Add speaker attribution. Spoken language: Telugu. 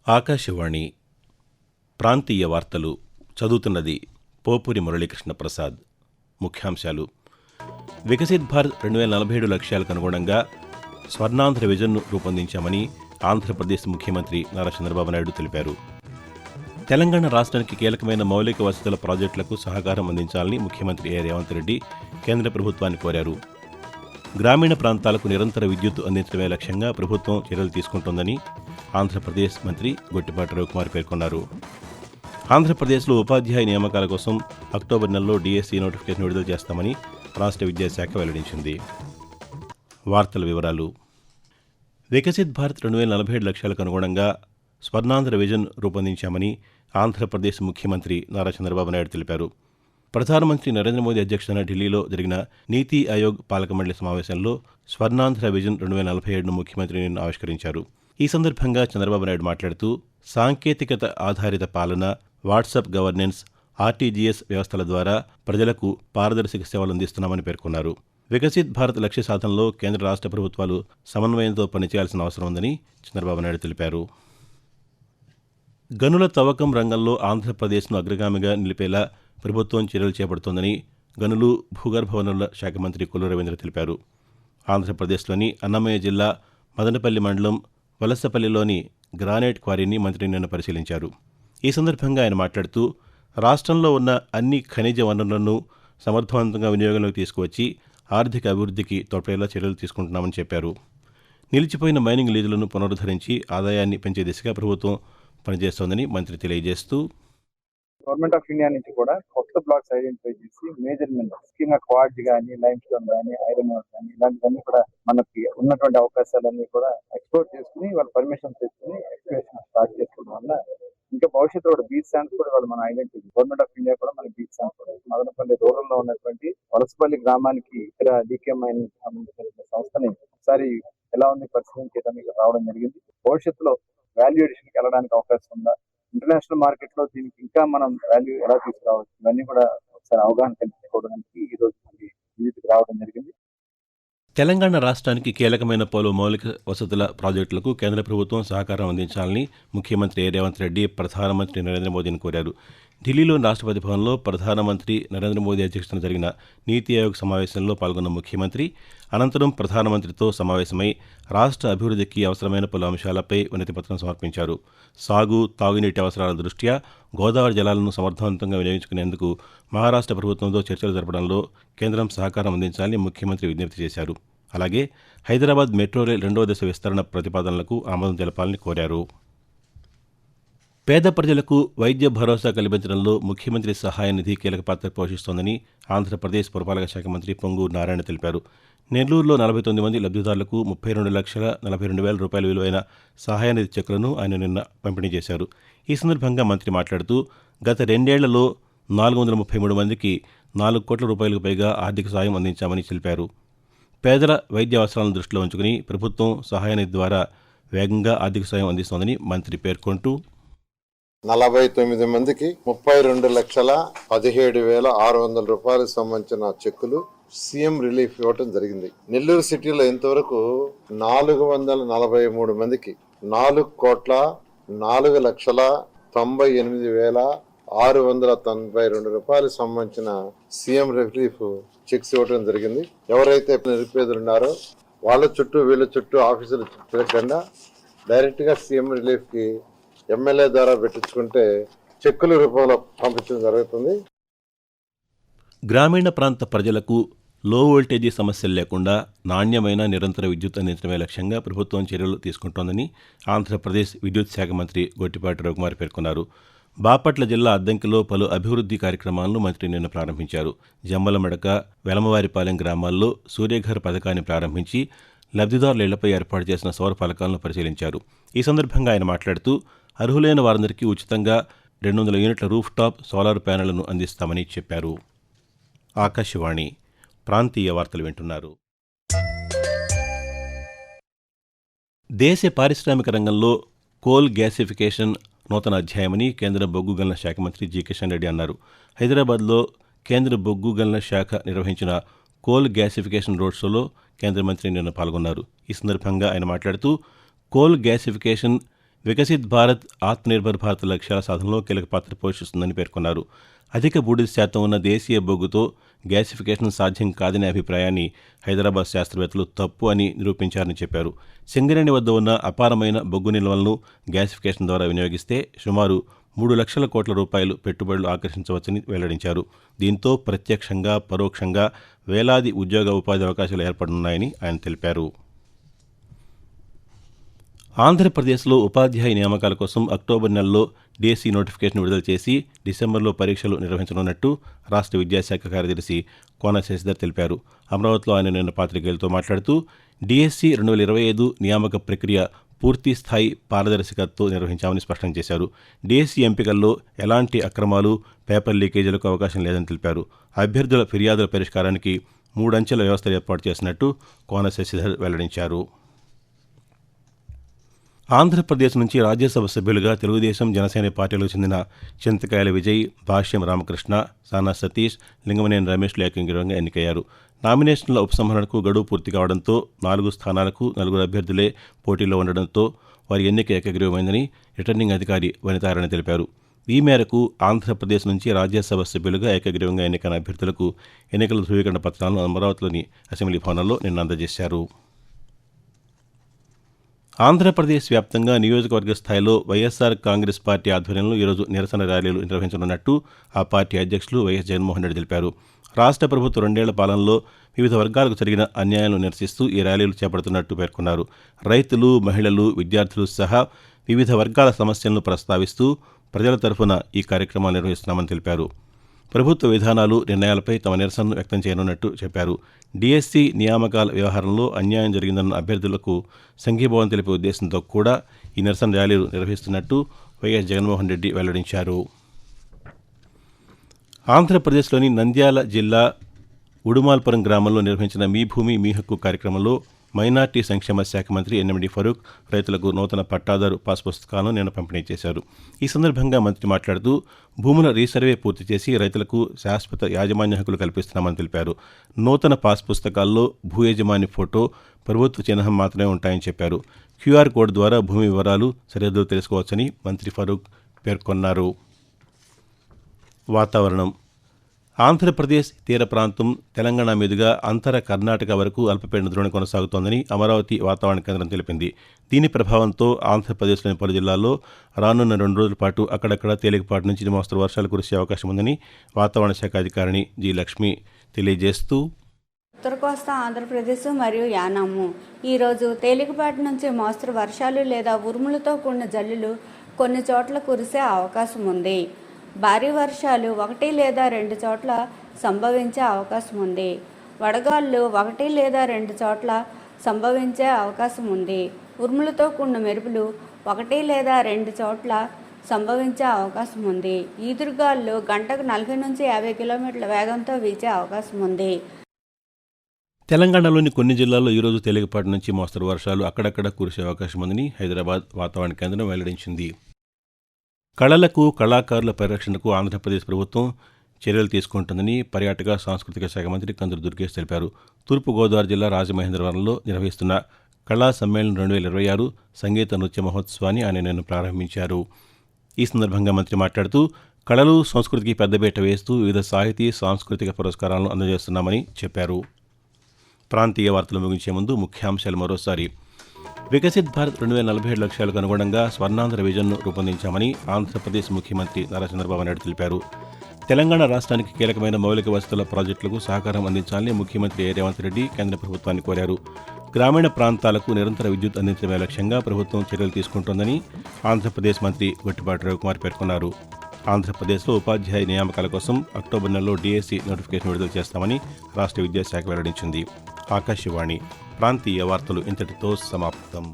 Speaker 1: ఆకాశవాణి ప్రాంతీయ వార్తలు చదువుతున్నది పోపురి మురళీకృష్ణ ప్రసాద్. ముఖ్యాంశాలు: వికసిత్ భారత్ 2047 లక్ష్యాలకు అనుగుణంగా స్వర్ణాంధ్ర విజన్ను రూపొందించామని ఆంధ్రప్రదేశ్ ముఖ్యమంత్రి నారా చంద్రబాబు నాయుడు తెలిపారు. తెలంగాణ రాష్ట్రానికి కీలకమైన మౌలిక వసతుల ప్రాజెక్టులకు సహకారం అందించాలని ముఖ్యమంత్రి రేవంత్ రెడ్డి కేంద్ర ప్రభుత్వాన్ని కోరారు. గ్రామీణ ప్రాంతాలకు నిరంతర విద్యుత్ అందించడమే లక్ష్యంగా ప్రభుత్వం చర్యలు తీసుకుంటోందని ఆంధ్రప్రదేశ్ మంత్రి గొట్టిపాటి రవికుమార్ పేర్కొన్నారు. ఆంధ్రప్రదేశ్లో ఉపాధ్యాయ నియామకాల కోసం అక్టోబర్ నెలలో డిఎస్సి నోటిఫికేషన్ విడుదల చేస్తామని రాష్ట్ర విద్యాశాఖ వెల్లడించింది. వార్తల వివరాలు: వికసిత్ భారత్ 2047 లక్ష్యాలకు అనుగుణంగా స్వర్ణాంధ్ర విజన్ రూపొందించామని ఆంధ్రప్రదేశ్ ముఖ్యమంత్రి నారా చంద్రబాబు నాయుడు తెలిపారు. ప్రధానమంత్రి నరేంద్ర మోదీ అధ్యక్షతన ఢిల్లీలో జరిగిన నీతి ఆయోగ్ పాలక మండలి సమావేశంలో స్వర్ణాంధ్ర విజన్ 2047ను ముఖ్యమంత్రి నిన్న ఆవిష్కరించారు. ఈ సందర్భంగా చంద్రబాబు నాయుడు మాట్లాడుతూ సాంకేతికత ఆధారిత పాలన, వాట్సాప్ గవర్నెన్స్, ఆర్టీజీఎస్ వ్యవస్థల ద్వారా ప్రజలకు పారదర్శక సేవలు అందిస్తున్నామని పేర్కొన్నారు. వికసిత్ భారత్ లక్ష్య సాధనలో కేంద్ర రాష్ట్ర ప్రభుత్వాలు సమన్వయంతో పనిచేయాల్సిన అవసరం ఉందని చంద్రబాబు నాయుడు తెలిపారు. గనుల తవ్వకం రంగంలో ఆంధ్రప్రదేశ్ను అగ్రగామిగా నిలిపేలా ప్రభుత్వం చర్యలు చేపడుతోందని గనులు, భూగర్భ వనరుల శాఖ మంత్రి కొల్లు రవీంద్ర తెలిపారు. ఆంధ్రప్రదేశ్లోని అన్నమయ్య జిల్లా మదనపల్లి మండలం వలసపల్లిలోని గ్రానైట్ క్వారీని మంత్రి నిన్న పరిశీలించారు. ఈ సందర్భంగా ఆయన మాట్లాడుతూ రాష్ట్రంలో ఉన్న అన్ని ఖనిజ వనరులను సమర్థవంతంగా వినియోగంలోకి తీసుకువచ్చి ఆర్థిక అభివృద్ధికి తోడ్పడేలా చర్యలు తీసుకుంటున్నామని చెప్పారు. నిలిచిపోయిన మైనింగ్ లీజులను పునరుద్ధరించి ఆదాయాన్ని పెంచే దిశగా ప్రభుత్వం పనిచేస్తోందని మంత్రి తెలియజేస్తూ,
Speaker 2: గవర్నమెంట్ ఆఫ్ ఇండియా నుంచి కూడా కొత్త బ్లాక్స్ ఐడెంటిఫై చేసి మేజర్ మినరల్స్ ముఖ్యంగా క్వార్ట్జ్ కానీ, లైమ్ స్టోన్ కానీ, ఐరన్ ఓర్ కానీ ఇలాంటివన్నీ కూడా మనకి ఉన్నటువంటి అవకాశాలన్నీ కూడా ఎక్స్ప్లోర్ చేసుకుని వాళ్ళ పర్మిషన్ తీసుకుని ఎక్స్ప్లోరేషన్ స్టార్ట్ చేసుకోవడం వల్ల ఇంకా భవిష్యత్తులో కూడా బీచ్ శాండ్స్ కూడా వాళ్ళు మన ఐడెంటిఫై గవర్నమెంట్ ఆఫ్ ఇండియా కూడా మనకి బీచ్ శాండ్స్ కూడా మదనపల్లి రూరల్ లో ఉన్నటువంటి వలసపల్లి గ్రామానికి ఇక్కడ డీకే మైనింగ్ సంబంధించిన సంస్థని ఒకసారి ఎలా ఉంది పరిశీలించడానికి రావడం జరిగింది. భవిష్యత్తులో వాల్యూ ఎడిషన్ కి వెళ్ళడానికి అవకాశం ఉందా, ఇంటర్నేషనల్ మార్కెట్ లో దీనికి ఇంకా మనం వాల్యూ ఎలా తీసుకురావచ్చు, ఇవన్నీ కూడా ఒకసారి అవగాహన కల్పించుకోవడానికి ఈ రోజు విజిట్కి రావడం జరిగింది.
Speaker 1: తెలంగాణ రాష్ట్రానికి కీలకమైన పలు మౌలిక వసతుల ప్రాజెక్టులకు కేంద్ర ప్రభుత్వం సహకారం అందించాలని ముఖ్యమంత్రి రేవంత్ రెడ్డి ప్రధానమంత్రి నరేంద్ర మోదీని కోరారు. ఢిల్లీలోని రాష్ట్రపతి భవన్లో ప్రధానమంత్రి నరేంద్ర మోదీ అధ్యక్షతన జరిగిన నీతి ఆయోగ్ సమావేశంలో పాల్గొన్న ముఖ్యమంత్రి అనంతరం ప్రధానమంత్రితో సమావేశమై రాష్ట్ర అభివృద్ధికి అవసరమైన పలు అంశాలపై వినతిపత్రం సమర్పించారు. సాగు, తాగునీటి అవసరాల దృష్ట్యా గోదావరి జలాలను సమర్థవంతంగా వినియోగించుకునేందుకు మహారాష్ట్ర ప్రభుత్వంతో చర్చలు జరపడంలో కేంద్రం సహకారం అందించాలని ముఖ్యమంత్రి విజ్ఞప్తి చేశారు. అలాగే హైదరాబాద్ మెట్రో రైల్ 2వ దశ విస్తరణ ప్రతిపాదనలకు ఆమోదం తెలపాలని కోరారు. పేద ప్రజలకు వైద్య భరోసా కల్పించడంలో ముఖ్యమంత్రి సహాయ నిధి కీలక పాత్ర పోషిస్తోందని ఆంధ్రప్రదేశ్ పురపాలక శాఖ మంత్రి పొంగూరు నారాయణ తెలిపారు. నెల్లూరులో 49 మంది లబ్ధిదారులకు 32,42,000 రూపాయల విలువైన సహాయ నిధి చెక్కులను ఆయన నిన్న పంపిణీ చేశారు. ఈ సందర్భంగా మంత్రి మాట్లాడుతూ గత 2 ఏళ్లలో 433 మందికి 4 కోట్ల రూపాయలకు పైగా ఆర్థిక సాయం అందించామని తెలిపారు. పేదల వైద్య అవసరాలను దృష్టిలో ఉంచుకుని ప్రభుత్వం సహాయ నిధి ద్వారా వేగంగా ఆర్థిక సాయం అందిస్తోందని మంత్రి పేర్కొంటూ,
Speaker 3: 49 మందికి 32,17,600 రూపాయలకు సంబంధించిన చెక్కులు సీఎం రిలీఫ్ ఇవ్వటం జరిగింది. నెల్లూరు సిటీలో ఇంతవరకు 443 మందికి 4,04,98,692 రూపాయలకు సంబంధించిన సీఎం రిలీఫ్ చెక్స్ ఇవ్వటం జరిగింది. ఎవరైతే నిరుపేదలు ఉన్నారో వాళ్ళ చుట్టూ వీళ్ళ చుట్టూ ఆఫీసులు తిరగకుండా డైరెక్ట్ గా సీఎం రిలీఫ్ కి ఎమ్మెల్యే ద్వారా పెట్టించుకుంటే చెక్కుల రూపంలో పంపించడం జరుగుతుంది.
Speaker 1: గ్రామీణ ప్రాంత ప్రజలకు లో వోల్టేజీ సమస్యలు లేకుండా నాణ్యమైన నిరంతర విద్యుత్ అందించడమే లక్ష్యంగా ప్రభుత్వం చర్యలు తీసుకుంటోందని ఆంధ్రప్రదేశ్ విద్యుత్ శాఖ మంత్రి గొట్టిపాటి రవికుమార్ పేర్కొన్నారు. బాపట్ల జిల్లా అద్దంకిలో పలు అభివృద్ధి కార్యక్రమాలను మంత్రి నిన్న ప్రారంభించారు. జమ్మలమడక, వెలమవారిపాలెం గ్రామాల్లో సూర్యఘర్ పథకాన్ని ప్రారంభించి లబ్ధిదారుల ఇళ్లపై ఏర్పాటు చేసిన సౌర ఫలకాలను పరిశీలించారు. ఈ సందర్భంగా ఆయన మాట్లాడుతూ అర్హులైన వారందరికీ ఉచితంగా 200 యూనిట్ల రూఫ్ టాప్ సోలార్ ప్యానెళ్లను అందిస్తామని చెప్పారు. ఆకాశవాణి ప్రాంతీయ వార్తలు వింటున్నారు. దేశ పారిశ్రామిక రంగంలో కోల్ గ్యాసిఫికేషన్ నూతన అధ్యాయమని కేంద్ర బొగ్గు గనుల శాఖ మంత్రి జి కిషన్ రెడ్డి అన్నారు. హైదరాబాద్లో కేంద్ర బొగ్గు గనుల శాఖ నిర్వహించిన కోల్ గ్యాసిఫికేషన్ రోడ్ షోలో కేంద్ర మంత్రి నిన్న పాల్గొన్నారు. ఈ సందర్భంగా ఆయన మాట్లాడుతూ కోల్ గ్యాసిఫికేషన్ వికసిత్ భారత్ ఆత్మనిర్భర్ భారత్ లక్ష్యాల సాధనలో కీలక పాత్ర పోషిస్తుందని పేర్కొన్నారు. అధిక బూడిద శాతం ఉన్న దేశీయ బొగ్గుతో గ్యాసిఫికేషన్ సాధ్యం కాదనే అభిప్రాయాన్ని హైదరాబాద్ శాస్త్రవేత్తలు తప్పు అని నిరూపించారని చెప్పారు. సింగరేణి వద్ద ఉన్న అపారమైన బొగ్గు నిల్వలను గ్యాసిఫికేషన్ ద్వారా వినియోగిస్తే సుమారు 3 లక్షల కోట్ల రూపాయలు పెట్టుబడులు ఆకర్షించవచ్చని వెల్లడించారు. దీంతో ప్రత్యక్షంగా పరోక్షంగా వేలాది ఉపాధి అవకాశాలు ఏర్పడనున్నాయని ఆయన తెలిపారు. ఆంధ్రప్రదేశ్లో ఉపాధ్యాయ నియామకాల కోసం అక్టోబర్ నెలలో డీఎస్సీ నోటిఫికేషన్ విడుదల చేసి డిసెంబర్లో పరీక్షలు నిర్వహించనున్నట్టు రాష్ట్ర విద్యాశాఖ కార్యదర్శి కోన శశిధర్ తెలిపారు. అమరావతిలో ఆయన నిన్న పాతికేయులతో మాట్లాడుతూ డీఎస్సీ 2025 నియామక ప్రక్రియ పూర్తి స్థాయి పారదర్శకతతో నిర్వహించామని స్పష్టం చేశారు. డీఎస్సీ ఎంపికల్లో ఎలాంటి అక్రమాలు, పేపర్ లీకేజీలకు అవకాశం లేదని తెలిపారు. అభ్యర్థుల ఫిర్యాదుల పరిష్కారానికి 3 అంచెల వ్యవస్థ ఏర్పాటు చేసినట్టు కోన శశిధర్ వెల్లడించారు. ఆంధ్రప్రదేశ్ నుంచి రాజ్యసభ సభ్యులుగా తెలుగుదేశం, జనసేన పార్టీలకు చెందిన చింతకాయల విజయ్, భాష్యం రామకృష్ణ, సానా సతీష్, లింగమనేని రమేష్లు ఏకగ్రీవంగా ఎన్నికయ్యారు. నామినేషన్ల ఉపసంహరణకు గడువు పూర్తి కావడంతో 4 స్థానాలకు 4 అభ్యర్థులే పోటీలో ఉండడంతో వారి ఎన్నిక ఏకగ్రీవమైందని రిటర్నింగ్ అధికారి వనితారాయణ తెలిపారు. ఈ మేరకు ఆంధ్రప్రదేశ్ నుంచి రాజ్యసభ సభ్యులుగా ఏకగ్రీవంగా ఎన్నికైన అభ్యర్థులకు ఎన్నికల ధృవీకరణ పత్రాలను అమరావతిలోని అసెంబ్లీ భవనంలో నిన్న అందజేశారు. ఆంధ్రప్రదేశ్ వ్యాప్తంగా నియోజకవర్గ స్థాయిలో వైఎస్ఆర్ కాంగ్రెస్ పార్టీ ఆధ్వర్యంలో ఈరోజు నిరసన ర్యాలీలు నిర్వహించనున్నట్టు ఆ పార్టీ అధ్యక్షులు వైఎస్ జగన్మోహన్ రెడ్డి తెలిపారు. రాష్ట్ర ప్రభుత్వం 2 ఏళ్ల పాలనలో వివిధ వర్గాలకు జరిగిన అన్యాయాలను నిరసిస్తూ ఈ ర్యాలీలు చేపడుతున్నట్టు పేర్కొన్నారు. రైతులు, మహిళలు, విద్యార్థులు సహా వివిధ వర్గాల సమస్యలను ప్రస్తావిస్తూ ప్రజల తరఫున ఈ కార్యక్రమాలు నిర్వహిస్తున్నామని తెలిపారు. ప్రభుత్వ విధానాలు, నిర్ణయాలపై తమ నిరసనను వ్యక్తం చేయనున్నట్టు చెప్పారు. డీఎస్సీ నియామకాల వ్యవహారంలో అన్యాయం జరిగిందన్న అభ్యర్థులకు సంఘీభావం తెలిపే ఉద్దేశంతో కూడా ఈ నిరసన ర్యాలీలు నిర్వహిస్తున్నట్టు వైఎస్ జగన్మోహన్ రెడ్డి వెల్లడించారు. ఆంధ్రప్రదేశ్లోని నంద్యాల జిల్లా ఉడుమాల్పురం గ్రామంలో నిర్వహించిన మీ భూమి మీ హక్కు కార్యక్రమంలో మైనార్టీ సంక్షేమ శాఖ మంత్రి ఎన్ఎండి ఫరూక్ రైతులకు నూతన పట్టాదారు పాస్ పుస్తకాలను నిన్న పంపిణీ చేశారు. ఈ సందర్భంగా మంత్రి మాట్లాడుతూ భూముల రీసర్వే పూర్తి చేసి రైతులకు శాశ్వత యాజమాన్య హక్కులు కల్పిస్తున్నామని తెలిపారు. నూతన పాస్ పుస్తకాల్లో భూ యజమాని ఫోటో, ప్రభుత్వ చిహ్నం మాత్రమే ఉంటాయని చెప్పారు. క్యూఆర్ కోడ్ ద్వారా భూమి వివరాలు, సరిహద్దులు తెలుసుకోవచ్చని మంత్రి ఫరూక్ పేర్కొన్నారు. వాతావరణం. ఆంధ్రప్రదేశ్ తీర ప్రాంతం, తెలంగాణ మీదుగా అంతర కర్ణాటక వరకు అల్పపీడన ద్రోణి కొనసాగుతోందని అమరావతి వాతావరణ కేంద్రం తెలిపింది. దీని ప్రభావంతో ఆంధ్రప్రదేశ్లోని పలు జిల్లాల్లో రానున్న 2 రోజుల పాటు అక్కడక్కడ తేలికపాటి నుంచి మోస్తరు వర్షాలు కురిసే అవకాశం ఉందని వాతావరణ శాఖ అధికారిణి జి లక్ష్మి తెలియజేస్తూ,
Speaker 4: ఉత్తర కోస్తా ఆంధ్రప్రదేశ్ మరియు యానాము ఈరోజు తేలికపాటి నుంచి మోస్తరు వర్షాలు లేదా ఉరుములతో కూడిన జల్లులు కొన్ని చోట్ల కురిసే అవకాశం ఉంది. భారీ వర్షాలు 1 లేదా 2 చోట్ల సంభవించే అవకాశం ఉంది. వడగాళ్ళు 1 లేదా 2 చోట్ల సంభవించే అవకాశం ఉంది. ఉరుములతో కూడిన మెరుపులు 1 లేదా 2 చోట్ల సంభవించే అవకాశం ఉంది. ఈదురుగాళ్ళు గంటకు 40 నుంచి 50 కిలోమీటర్ల వేగంతో వీచే అవకాశం ఉంది.
Speaker 1: తెలంగాణలోని కొన్ని జిల్లాల్లో ఈరోజు తేలికపాటి నుంచి మోస్తరు వర్షాలు అక్కడక్కడ కురిసే అవకాశం ఉందని హైదరాబాద్ వాతావరణ కేంద్రం వెల్లడించింది. కళలకు, కళాకారుల పరిరక్షణకు ఆంధ్రప్రదేశ్ ప్రభుత్వం చర్యలు తీసుకుంటుందని పర్యాటక సాంస్కృతిక శాఖ మంత్రి కందులు దుర్గేష్ తెలిపారు. తూర్పుగోదావరి జిల్లా రాజమహేంద్రవరంలో నిర్వహిస్తున్న కళా సమ్మేళనం 2026 సంగీత నృత్య మహోత్సవాన్ని ఆయన నిన్న ప్రారంభించారు. ఈ సందర్భంగా మంత్రి మాట్లాడుతూ కళలు, సంస్కృతికి పెద్దపీట వేస్తూ వివిధ సాహితీ, సాంస్కృతిక పురస్కారాలను అందజేస్తున్నామని చెప్పారు. ప్రాంతీయ వార్తలు ముగించే ముందు ముఖ్యాంశాలు మరోసారి. వికసిత్ భారత్ 2047 లక్ష్యాలకు అనుగుణంగా స్వర్ణాంధ్ర విజన్ను రూపొందించామని ఆంధ్రప్రదేశ్ ముఖ్యమంత్రి నారా చంద్రబాబు నాయుడు తెలిపారు. తెలంగాణ రాష్ట్రానికి కీలకమైన మౌలిక వసతుల ప్రాజెక్టులకు సహకారం అందించాలని ముఖ్యమంత్రి రేవంత్ రెడ్డి కేంద్ర ప్రభుత్వాన్ని కోరారు. గ్రామీణ ప్రాంతాలకు నిరంతర విద్యుత్ అందించడమే లక్ష్యంగా ప్రభుత్వం చర్యలు తీసుకుంటోందని ఆంధ్రప్రదేశ్ మంత్రి గొట్టిపాటి రవికుమార్ పేర్కొన్నారు. ఆంధ్రప్రదేశ్లో ఉపాధ్యాయ నియామకాల కోసం అక్టోబర్ నెలలో డీఎస్సీ నోటిఫికేషన్ విడుదల చేస్తామని రాష్ట్ర విద్యాశాఖ వెల్లడించింది. ఆకాశవాణి ప్రాంతీయ వార్తలు ఇంతటితో సమాప్తం.